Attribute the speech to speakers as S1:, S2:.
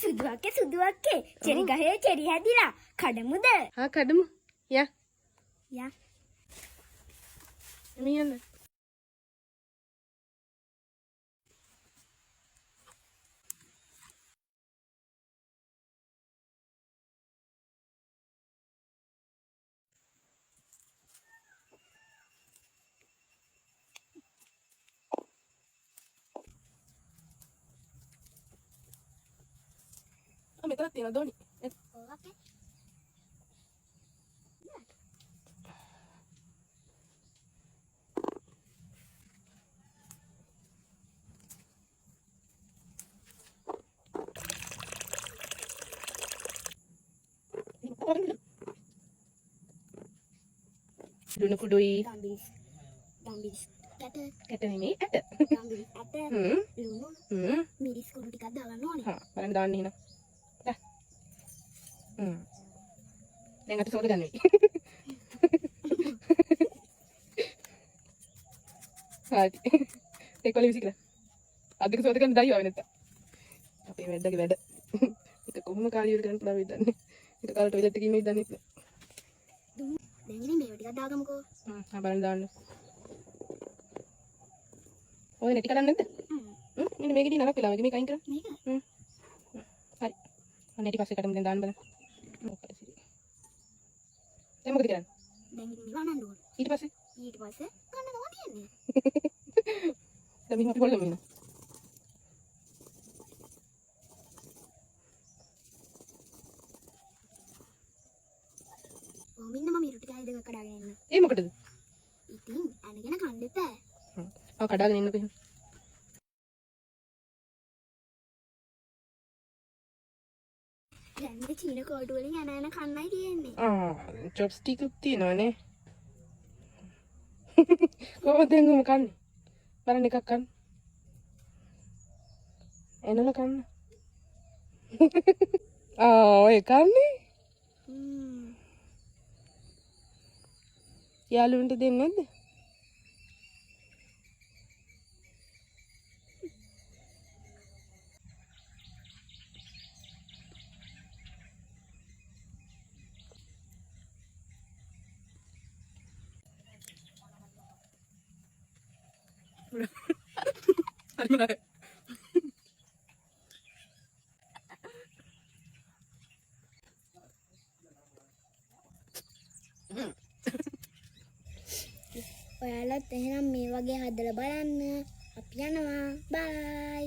S1: සුදුවක්කේ cherry ගහේ cherry හැදිලා කඩමුද?
S2: හා කඩමු. යා.
S1: යා.
S2: මියන්න. මෙතනක් තියෙනවා දෝනි.
S1: ඕකේ.
S2: දුණු කුඩුයි.
S1: ගම්බිස්.
S2: කැට නෙමෙයි ඇට.
S1: ගම්බිස් ඇට. ලුණු. මිරිස් කුඩු ටිකක් දාගන්න ඕනේ.
S2: හා බලන්න දාන්න එහෙනම්. දැන් අත සෝද ගන්න වෙයි. හරි. ඒකවල විසිකලා. අද්දක සෝද ගන්න දයිව ආවේ නැත්තම්. අපේ වැඩගේ වැඩ. ඒක කොහොම කාර්යය කරන්න පුළුවන් වෙයිද දන්නේ. ඒක කාලා ටොයිලට් එකේ ඉන්නේ දන්නේ නැහැ.
S1: දැන් ඉතින් මේව ටිකක් දාගමුකෝ.
S2: බලන්න දාන්න. ඔය නෙටි කඩන්න නැද්ද? මෙන්න මේකෙදී නරක වෙලා වගේ මේක අයින් කරා.
S1: මේක.
S2: හරි. නෙටි පස්සේ කඩමු දැන් දාන්න බලන්න. මොකද සිරි. දැන් මොකද කරන්නේ?
S1: දැන් ඉතින් වණන්න ඕන.
S2: ඊට පස්සේ
S1: ගන්න තමයි තියන්නේ.
S2: දැන් මෙහෙම අපි බලමු එහෙනම්.
S1: ඕමින්න මම ඉරු ටික දෙක කඩාගෙන එන්න.
S2: ඒ මොකටද?
S1: ඉතින් අනගෙන කන්න එපා.
S2: කඩාගෙන ඉන්නකෝ එහෙනම්.
S1: දැන් මේ චීන කෝටු වලින් යන කන්නයි තියෙන්නේ.
S2: චොප්ස්ටික් උත් තියෙනවනේ. කොහොමද දැන් උඹ කන්නේ? බලන්න එකක් කන්න. එනල කන්න. ඔය කන්නේ? යාළුවන්ට දෙන්නේ නැද්ද? හරි මොනවාද?
S1: ඔයාලත් එහෙනම් මේ වගේ හදලා බලන්න. අපි යනවා. බයි.